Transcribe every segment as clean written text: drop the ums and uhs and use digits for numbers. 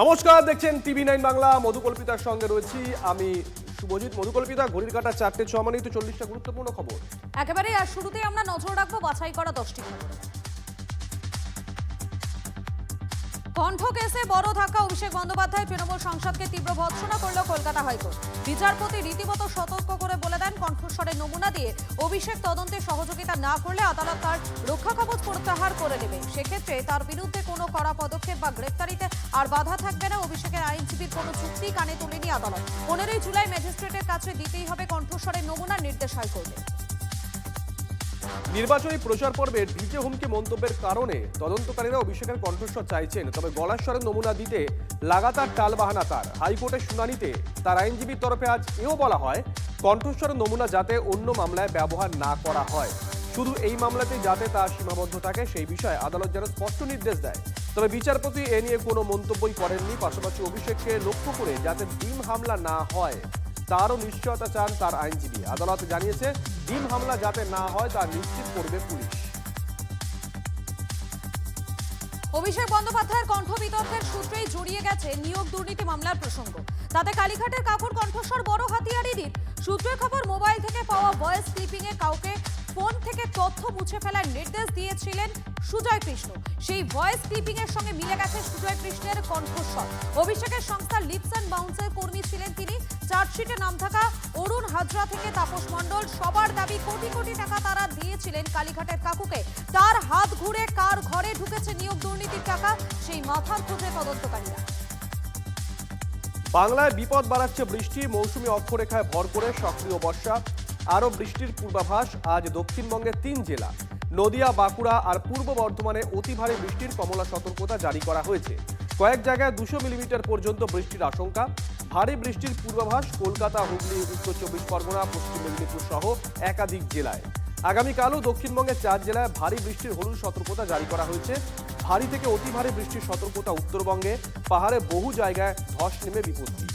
নমস্কার, দেখছেন টিভি9 বাংলা। মধুকল্পিতার সঙ্গে রয়েছি আমি শুভজিৎ। মধুকল্পিতা, ঘড়ির কাঁটা 4:06 40টা গুরুত্বপূর্ণ খবর একেবারে। আর শুরুতেই আমরা নজর রাখবো বাছাই করা 10টি খবর। কণ্ঠ কেসে বড় ধাক্কা, অভিষেক বন্দ্যোপাধ্যায় তৃণমূল সাংসদকে তীব্র ভর্ৎসনা করল কলকাতা হাইকোর্ট। বিচারপতি রীতিমতো সতর্ক করে বলে দেন, কণ্ঠস্বরের নমুনা দিয়ে অভিষেক তদন্তে সহযোগিতা না করলে আদালত তার রক্ষা কবচ প্রত্যাহার করে নেবে। সেক্ষেত্রে তার বিরুদ্ধে কোনো কড়া পদক্ষেপ বা গ্রেফতারিতে আর বাধা থাকবে না। অভিষেকের আইনজীবীর কোনো চুক্তি কানে তোলেনি আদালত। 15 জুলাই ম্যাজিস্ট্রেটের কাছে দিতেই হবে কণ্ঠস্বরের নমুনার নির্দেশ হাইকোর্টে। নির্বাচনী প্রচার পর্বে ডিজে হুমকি মন্তব্যের কারণে তদন্তকারীরা অভিষেকের কণ্ঠস্বর চাইছেন, তবে গলার স্বরের নমুনা দিতে লাগাতার টালবাহানা তার। হাইকোর্টের শুনানিতে তার আইনজীবীর তরফে আজ এও বলা হয়, কণ্ঠস্বরের নমুনা যাতে অন্য মামলায় ব্যবহার না করা হয়, শুধু এই মামলাতে যাতে তা সীমাবদ্ধ থাকে সেই বিষয়ে আদালত যেন স্পষ্ট নির্দেশ দেয়। তবে বিচারপতি এ নিয়ে কোনো মন্তব্যই করেননি। পাশাপাশি অভিষেককে লক্ষ্য করে যাতে ডিম হামলা না হয় তারও নিশ্চয়তা চান তার আইনজীবী। আদালত জানিয়েছে, ডিম হামলা যাতে না হয় তা নিশ্চিত করবে পুলিশ। অভিষেক বন্দ্যোপাধ্যায়ের কণ্ঠ বিতর্কের সূত্রেই জড়িয়ে গেছে নিয়োগ দুর্নীতি মামলার প্রসঙ্গ। তাতে কালীঘাটের কাকুর কণ্ঠস্বর বড় হাতিয়ারই। সূত্রের খবর, মোবাইল থেকে পাওয়া ভয়েস ক্লিপিং এ কাউকে ফোন থেকে তথ্য মুছে ফেলার নির্দেশ দিয়েছিলেন সুজয় কৃষ্ণ। সেই ভয়েস ক্লিপিং এর সঙ্গে মিলে গেছে সুজয় কৃষ্ণের কণ্ঠস্বর। অভিষেকের সংস্থা লিপস অ্যান্ড বাউন্সের কর্মী ছিলেন তিনি। চার্জশিটে নাম থাকা অরুণ হাজরা থেকে তাপস মণ্ডল, সবার দাবি কোটি কোটি টাকা তারা দিয়েছিলেন কালীঘাটের কাকুকে। তার হাত ঘুরে কার ঘরে ঢুকেছে নিয়োগ দুর্নীতির টাকা, সেই মাথার খোঁজে তদন্তকারীরা। বাংলায় বিপদ বাড়াচ্ছে বৃষ্টি। মৌসুমী অক্ষরেখায় ভর করে সক্রিয় বর্ষা, আরও বৃষ্টির পূর্বাভাস। আজ দক্ষিণবঙ্গের 3 জেলা নদিয়া, বাঁকুড়া আর পূর্ব বর্ধমানে অতি ভারী বৃষ্টির কমলা সতর্কতা জারি করা হয়েছে। কয়েক জায়গায় 200 মিলিমিটার পর্যন্ত বৃষ্টির আশঙ্কা। ভারী বৃষ্টির পূর্বাভাস কলকাতা, হুগলি, উত্তর 24 পরগনা, পশ্চিম মেদিনীপুর সহ একাধিক জেলায়। আগামীকালও দক্ষিণবঙ্গের 4 জেলায় ভারী বৃষ্টির হলুদ সতর্কতা জারি করা হয়েছে। ভারী থেকে অতি ভারী বৃষ্টির সতর্কতা উত্তরবঙ্গে। পাহাড়ে বহু জায়গায় ধস নেমে বিপত্তি।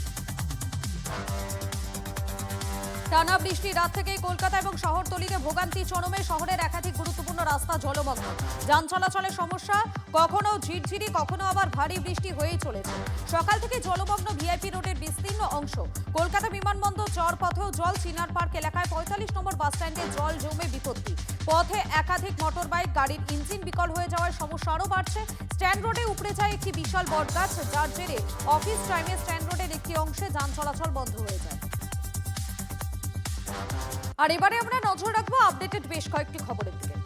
টানা বৃষ্টি রাত থেকেই কলকাতা এবং শহরতলিতে ভোগান্তি চরমে। শহরের একাধিক গুরুত্বপূর্ণ রাস্তা জলমগ্ন, যান চলাচলের সমস্যা। কখনো ঝিরঝিরি, কখনো আবার ভারী বৃষ্টি হয়েই চলেছে। সকাল থেকে জলমগ্ন ভিআইপি রোডের বিস্তীর্ণ অংশ। কলকাতা বিমানবন্দর চর পথেও জল। চিনার পার্ক এলাকায় 45 নম্বর বাস স্ট্যান্ডে জল জমে বিপত্তি। পথে একাধিক মোটর বাইক, গাড়ির ইঞ্জিন বিকল হয়ে যাওয়ার সমস্যা আরও বাড়ছে। স্ট্যান্ড রোডে উপড়ে যায় একটি বিশাল বটগাছ, যার জেরে অফিস টাইমে স্ট্যান্ড রোডের একটি অংশে যান চলাচল বন্ধ হয়ে যায়। আর এবারে আমরা নজর রাখবো আপডেটেড বেশ কয়েকটি খবরের দিকে।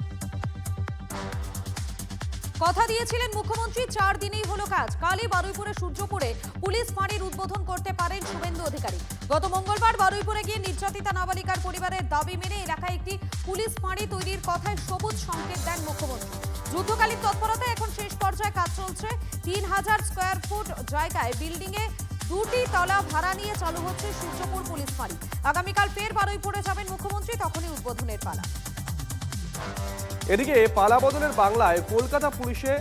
কথা দিয়েছিলেন মুখ্যমন্ত্রী, 4 দিনেই হলো কাজ। কালই বারুইপুরে সূর্যপুরে পুলিশ ফাঁড়ির উদ্বোধন করতে পারেন শুভেন্দু অধিকারী। গত মঙ্গলবার বারুইপুরে গিয়ে নির্যাতিতা নাবালিকার পরিবারের দাবি মেনে এলাকায় একটি পুলিশ ফাঁড়ি তৈরির কথায় সবুজ সংকেত দেন মুখ্যমন্ত্রী। যুদ্ধকালীন তৎপরতায় এখন শেষ পর্যায়ে কাজ চলছে। 3000 স্কোয়ার ফুট জায়গায় বিল্ডিংয়ে 2টি তলা ভাড়া নিয়ে চালু হচ্ছে সূর্যপুর পুলিশ ফাঁড়ি। আগামীকাল ফের বারুইপুরে যাবেন মুখ্যমন্ত্রী, তখনই উদ্বোধনের পালা। এদিকে পালাবদলের বাংলায় কলকাতা পুলিশে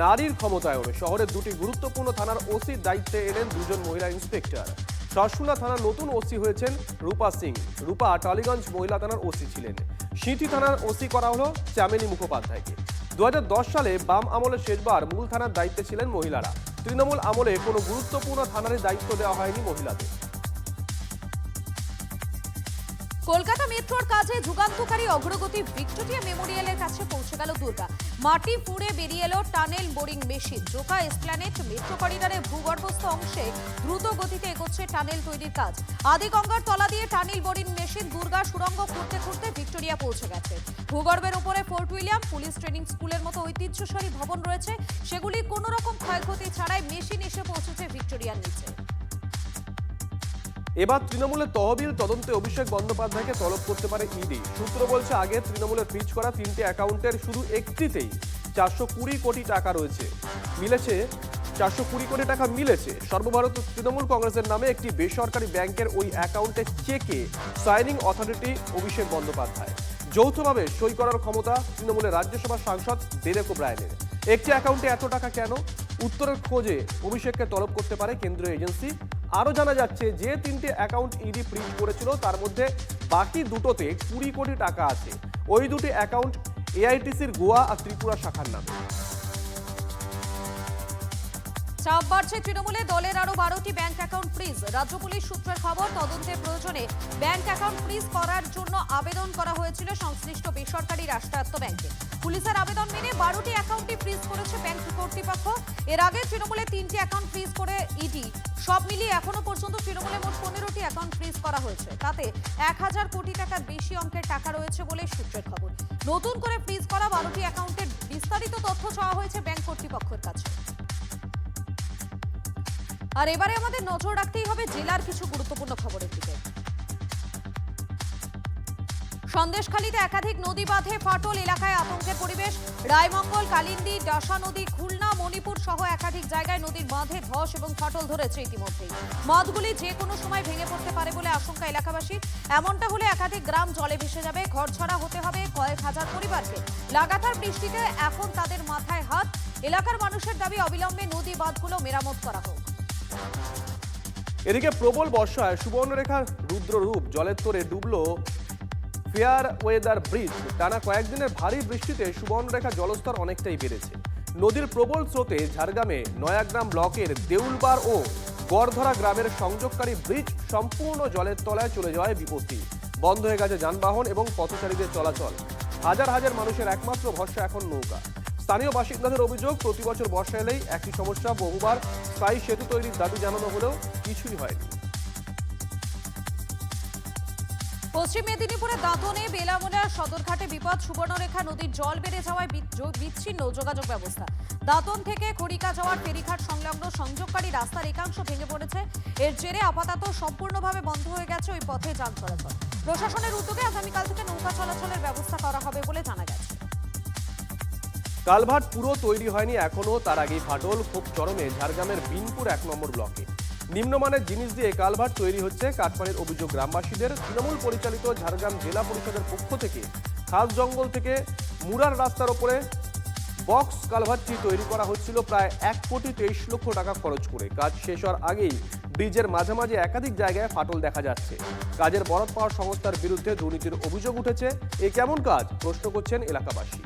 নারীর ক্ষমতায়নে শহরের 2টি গুরুত্বপূর্ণ থানার ওসির দায়িত্বে এলেন 2 জন মহিলা ইন্সপেক্টর। শাসুনা থানার নতুন ওসি হয়েছেন রূপা সিং। রূপা টালিগঞ্জ মহিলা থানার ওসি ছিলেন। সিঁথি থানার ওসি করা হলো চামেলি মুখোপাধ্যায়কে। 2010 সালে বাম আমলে শেষবার মূল থানার দায়িত্বে ছিলেন মহিলারা। তৃণমূল আমলে কোনো গুরুত্বপূর্ণ থানারই দায়িত্ব দেওয়া হয়নি মহিলাদের। কলকাতা মেট্রোর কাজে যুগান্তকারী অগ্রগতি। ভিক্টোরিয়া মেমোরিয়ালের কাছে পৌঁছে গেল দুর্গা। মাটি ফুঁড়ে বেরিয়ে এলো tunnel boring machine. Joka esplanade metro করিডোরের ভূগর্ভস্থ অংশে দ্রুত গতিতে এগোচ্ছে টানেল তৈরির কাজ। আদিগঙ্গার তলা দিয়ে টানেল বোরিং মেশিন দুর্গা সুড়ঙ্গ খুঁড়তে খুঁড়তে ভিক্টোরিয়া পৌঁছে গেছে। ভূগর্ভের উপরে ফোর্ট উইলিয়াম, পুলিশ ট্রেনিং স্কুলের মতো ঐতিহ্যশালী ভবন রয়েছে। সেগুলি কোনো রকম ক্ষয়ক্ষতি ছাড়াই মেশিন এসে পৌঁছেছে ভিক্টোরিয়ার নিচে। এবার তৃণমূলের তহবিল তদন্তে অভিষেক বন্দ্যোপাধ্যায়কে তলব করতে পারে ইডি। সূত্র বলছে, আগে তৃণমূলের ফ্রিজ করা 3টে অ্যাকাউন্টের শুধু একটিতেই 420 কোটি টাকা রয়েছে। 420 কোটি টাকা মিলেছে। সর্বভারত তৃণমূল কংগ্রেসের নামে একটি বেসরকারি ব্যাংকের ওই অ্যাকাউন্টে চেকে সাইনিং অথরিটি অভিষেক বন্দ্যোপাধ্যায়। যৌথভাবে সই করার ক্ষমতা তৃণমূলের রাজ্যসভার সাংসদ ডেরেক ওব্রায়েনের। একটি অ্যাকাউন্টে এত টাকা কেন? উত্তরের খোঁজে অভিষেককে তলব করতে পারে কেন্দ্রীয় এজেন্সি। আরও জানা যাচ্ছে, যে 3টে অ্যাকাউন্ট ইডি ফ্রিজ করেছিল তার মধ্যে বাকি 2টোতে 20 কোটি টাকা আছে। ওই 2টি অ্যাকাউন্ট এআইটিসির গোয়া আর ত্রিপুরা শাখার নামে। চাপ বাড়ছে তৃণমূলে, দলের আরো 12টি ব্যাংক অ্যাকাউন্ট ফ্রিজ। রাজ্য পুলিশ সূত্রের খবর, তদন্তের প্রয়োজনে ব্যাংক অ্যাকাউন্ট ফ্রিজ করার জন্য আবেদন করা হয়েছিল সংশ্লিষ্ট বেসরকারি রাষ্ট্রায়ত্ত ব্যাংকে। পুলিশের আবেদন মেনে 12টি অ্যাকাউন্টই ফ্রিজ করেছে ব্যাংক কর্তৃপক্ষ। এর আগে তৃণমূলে 3টি অ্যাকাউন্ট ফ্রিজ করে ইডি। সব মিলিয়ে এখনো পর্যন্ত তৃণমূলে মোট 15টি অ্যাকাউন্ট ফ্রিজ করা হয়েছে। তাতে 1000 কোটি টাকার বেশি অঙ্কের টাকা রয়েছে বলে সূত্রের খবর। নতুন করে ফ্রিজ করা 12টি অ্যাকাউন্টের বিস্তারিত তথ্য চাওয়া হয়েছে ব্যাংক কর্তৃপক্ষের কাছে। আর এবারে আমাদের নজর রাখতেই হবে জেলার কিছু গুরুত্বপূর্ণ খবরের দিকে। সন্দেশখালীতে একাধিক নদী বাঁধে ফাটল, এলাকায় আতঙ্কের পরিবেশ। রায়মঙ্গল, কালিন্দী, ডাসা নদী, খুলনা, মণিপুর সহ একাধিক জায়গায় নদীর বাঁধে ধস এবং ফাটল ধরেছে ইতিমধ্যেই। বাঁধগুলি যে কোনো সময় ভেঙে পড়তে পারে বলে আশঙ্কা এলাকাবাসীর। এমনটা হলে একাধিক গ্রাম জলে ভেসে যাবে, ঘরছাড়া হতে হবে কয়েক হাজার পরিবারকে। লাগাতার বৃষ্টিতে এখন তাদের মাথায় হাত। এলাকার মানুষের দাবি অবিলম্বে নদী বাঁধগুলো মেরামত করা হোক। এদিকে প্রবল বর্ষায় সুবর্ণরেখার রুদ্ররূপ, জলের তোরে ডুবল ফেয়ার ওয়েদার ব্রিজ। টানা কয়েকদিনের ভারী বৃষ্টিতে সুবর্ণরেখা জলস্তর অনেকটাই বেড়েছে। নদীর প্রবল স্রোতে ঝাড়গ্রামে নয়াগ্রাম ব্লকের দেউলবার ও গড়ধরা গ্রামের সংযোগকারী ব্রিজ সম্পূর্ণ জলের তলায় চলে যাওয়ায় বিপত্তি। বন্ধ হয়ে গেছে যানবাহন এবং পথচারীদের চলাচল। হাজার হাজার মানুষের একমাত্র ভরসা এখন নৌকা। স্থানীয় বাসিন্দাদের অভিযোগ, প্রতি বছর বর্ষা এলেই একই সমস্যা। বহুবার স্থায়ী সেতু তৈরির দাবি জানানো হলেও কিছুই হয়নি। পশ্চিম মেদিনীপুরের দাঁতনে বেলামোলা সদরঘাটে বিপদ। সুবর্ণরেখা নদীর জল বেড়ে যাওয়ায় বিচ্ছিন্ন যোগাযোগ ব্যবস্থা। দাঁতন থেকে খড়িকা যাওয়ার ফেরিঘাট সংলগ্ন সংযোগকারী রাস্তার একাংশ ভেঙে পড়েছে। এর জেরে আপাতত সম্পূর্ণভাবে বন্ধ হয়ে গেছে ওই পথে যান চলাচল। প্রশাসনের উদ্যোগে আগামীকাল থেকে নৌকা চলাচলের ব্যবস্থা করা হবে বলে জানা গেছে। কালভার্ট পুরো তৈরি হয়নি এখনো, তার আগেই ফাটল। খুব চরমে ঝাড়গ্রামের বিনপুর 1 নম্বর ব্লকে। নিম্নমানের জিনিস দিয়ে কালভার্ট তৈরি হচ্ছে, কাটমানির অভিযোগ গ্রামবাসীদের। তৃণমূল পরিচালিত ঝাড়গ্রাম জেলা পরিষদের পক্ষ থেকে খাস জঙ্গল থেকে মুরার রাস্তার ওপরে বক্স কালভার্টটি তৈরি করা হচ্ছিল প্রায় 1,23,00,000 টাকা খরচ করে। কাজ শেষ হওয়ার আগেই ব্রিজের মাঝামাঝি একাধিক জায়গায় ফাটল দেখা যাচ্ছে। কাজের বরাত পাওয়ার সংস্থার বিরুদ্ধে দুর্নীতির অভিযোগ উঠেছে। এ কেমন কাজ, প্রশ্ন করছেন এলাকাবাসী।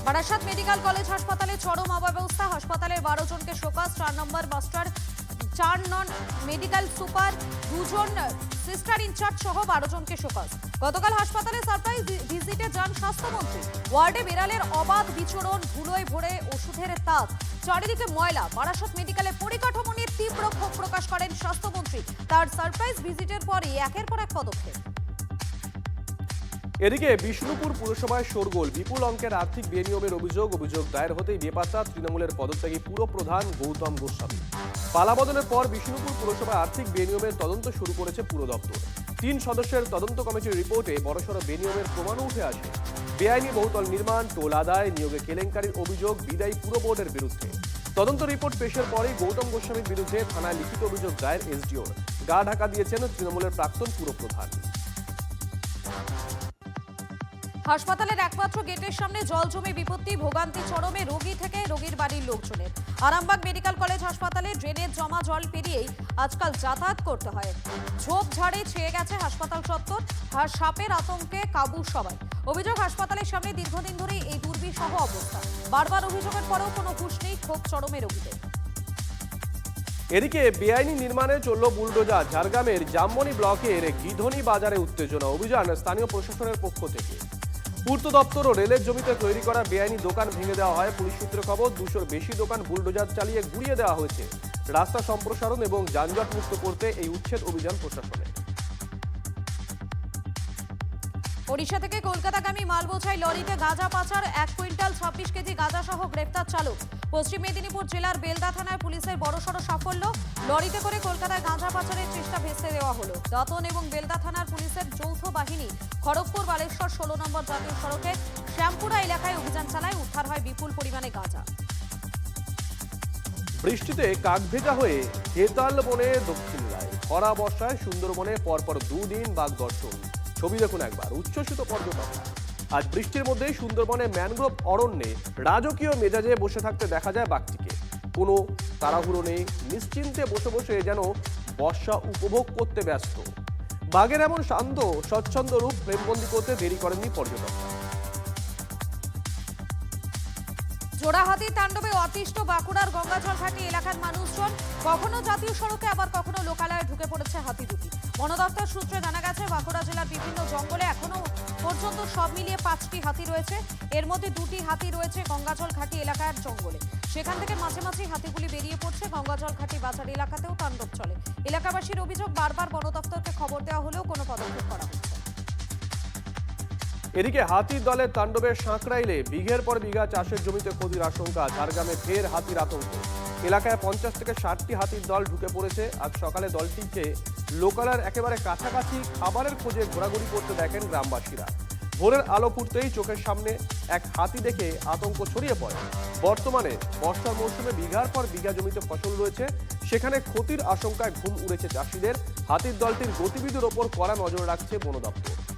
বারাসাত মেডিকেল কলেজ হাসপাতালে চরম অব্যবস্থা। হাসপাতালের 12 জনকে শোকজ, 4 নম্বর মাস্টার, 4 নন মেডিকেল সুপার, 2 জন সিস্টার ইনচার্জ সহ 12 জনকে শোকজ। গতকাল হাসপাতালে সারপ্রাইজ ভিজিটে যান স্বাস্থ্যমন্ত্রী। ওয়ার্ডে বিড়ালের অবাধ বিচরণ, ধুলোয় ভরে ওষুধের তাক, চারিদিকে ময়লা। বারাসাত মেডিকেলের পরিকাঠামো নিয়ে তীব্র ক্ষোভ প্রকাশ করেন স্বাস্থ্যমন্ত্রী। তার সারপ্রাইজ ভিজিটের পরই একের পর এক পদক্ষেপ। এদিকে বিষ্ণুপুর পুরসভায় শোরগোল, বিপুল অঙ্কের আর্থিক বেনিয়মের অভিযোগ দায়ের হতেই বেপাত্তা তৃণমূলের পদত্যাগী পুরপ্রধান গৌতম গোস্বামী। পালাবদলের পর বিষ্ণুপুর পুরসভায় আর্থিক বেনিয়মের তদন্ত শুরু করেছে পুর দপ্তর। 3 সদস্যের তদন্ত কমিটির রিপোর্টে বড়সড় বেনিয়মের প্রমাণও উঠে আসে। বেআইনি বহুতল নির্মাণ, টোল আদায়, নিয়োগে কেলেঙ্কারির অভিযোগ বিদায়ী পুর বোর্ডের বিরুদ্ধে। তদন্ত রিপোর্ট পেশের পরেই গৌতম গোস্বামীর বিরুদ্ধে থানায় লিখিত অভিযোগ দায়ের এসডিওর। গা ঢাকা দিয়েছেন তৃণমূলের প্রাক্তন পুরপ্রধান। হাসপাতালের একমাত্র গেটের সামনে জল জমে বিপত্তি, ভোগান্তি চরমে রোগী থেকে রোগীর বাড়ির লোকজনের। আরামবাগ মেডিকেল কলেজ হাসপাতালে ড্রেনের জমা জল পেরিয়েই আজকাল যাতায়াত করতে হয়। ঝোপঝাড়ে ছেয়ে গেছে হাসপাতাল চত্বর, আর সাপের আতঙ্কে কাবু সবাই। অভিযোগ, হাসপাতালের সামনে দীর্ঘদিন ধরেই এই দুর্বিষহ অবস্থা। বারবার অভিযোগের পরেও কোনো হুঁশ নেই, ক্ষোভ চরমে রোগীদের। এদিকে বেআইনি নির্মাণে চলল বুলডোজার। ঝাড়গ্রামের জামমনি ব্লকের গিধনি বাজারে উত্তেজনা। অভিযান স্থানীয় প্রশাসনের পক্ষ থেকে। পূর্ত দপ্তর ও রেলের জমিতে তৈরি করা বেআইনি দোকান ভেঙে দেওয়া হয়। পুলিশ সূত্রে খবর, 200-র বেশি দোকান বুলডোজার চালিয়ে গুড়িয়ে দেওয়া হয়েছে। রাস্তা সম্প্রসারণ এবং যানজট মুক্ত করতে এই উচ্ছেদ অভিযান প্রশাসনের। ওড়িশা থেকে কলকাতাগামী মাল বোঝাই লরিতে গাঁজা পাচার, 1 কুইন্টাল 26 কেজি গাঁজা সহ গ্রেফতার চালক। পশ্চিম মেদিনীপুর জেলার বেলদা থানায় পুলিশের বড়সড় সাফল্য। লরিতে করে কলকাতায় গাঁজা পাচারের চেষ্টা ভেস্তে দেওয়া হলো। দাঁতন এবং বেলদা থানার পুলিশের যৌথ বাহিনী খড়গপুর বালেশ্বর 16 নম্বর জাতীয় সড়কে শ্যামপুরা এলাকায় অভিযান চালায়। উদ্ধার হয় বিপুল পরিমাণে গাঁজা। বৃষ্টিতে কাকভেজা হয়ে হেতাল বনে দক্ষিণ রায়। খরা বর্ষায় সুন্দরবনে পরপর 2 দিন বাঘ দর্শন। ছবি দেখুন একবার, উচ্ছ্বসিত পর্যটকরা। আজ বৃষ্টির মধ্যেই সুন্দরবনে ম্যানগ্রোভ অরণ্যে রাজকীয় মেজাজে বসে থাকতে দেখা যায় বাঘটিকে। কোনো তাড়াহুড়ো নেই, নিশ্চিন্তে বসে বসে যেন বর্ষা উপভোগ করতে ব্যস্ত। বাঘের এমন শান্ত স্বচ্ছন্দ রূপ ফ্রেমবন্দি করতে দেরি করেননি পর্যটকরা। চোরা হাতির তাণ্ডবে অতিষ্ঠ বাঁকুড়ার গঙ্গাজলঘাটি এলাকার মানুষজন। কখনো জাতীয় সড়কে আবার কখনো লোকালয়ে ঢুকে পড়েছে হাতি দুটি। বন দপ্তর সূত্রে জানা গেছে, বাঁকুড়া জেলার বিভিন্ন জঙ্গলে এখনো পর্যন্ত সব মিলিয়ে 5টি হাতি রয়েছে। এর মধ্যে 2টি হাতি রয়েছে গঙ্গাজলঘাটি এলাকার জঙ্গলে। সেখান থেকে মাঝে মাঝে হাতিগুলি বেরিয়ে পড়ছে। গঙ্গাজলঘাটি বাজার এলাকাতেও তাণ্ডব চলে। এলাকাবাসীর অভিযোগ, বারবার বন দপ্তরকে খবর দেওয়া হলেও কোনো পদক্ষেপ করা হচ্ছে না। এদিকে হাতির দলের তাণ্ডবে সাঁকড়াইলে বিঘের পর বিঘা চাষের জমিতে ক্ষতির আশঙ্কা। ঝাড়গ্রামে ফের হাতির আতঙ্ক। এলাকায় 50 থেকে 60টি হাতির দল ঢুকে পড়েছে। আজ সকালে দলটিকে লোকালয়ের একেবারে কাছাকাছি খাবারের খোঁজে ঘোরাঘুরি করতে দেখেন গ্রামবাসীরা। ভোরের আলো ফুটতেই চোখের সামনে এক হাতি দেখে আতঙ্ক ছড়িয়ে পড়ে। বর্তমানে বর্ষার মৌসুমে বিঘার পর বিঘা জমিতে ফসল রয়েছে, সেখানে ক্ষতির আশঙ্কায় ঘুম উড়েছে চাষিদের। হাতির দলটির গতিবিধির ওপর কড়া নজর রাখছে বন দপ্তর।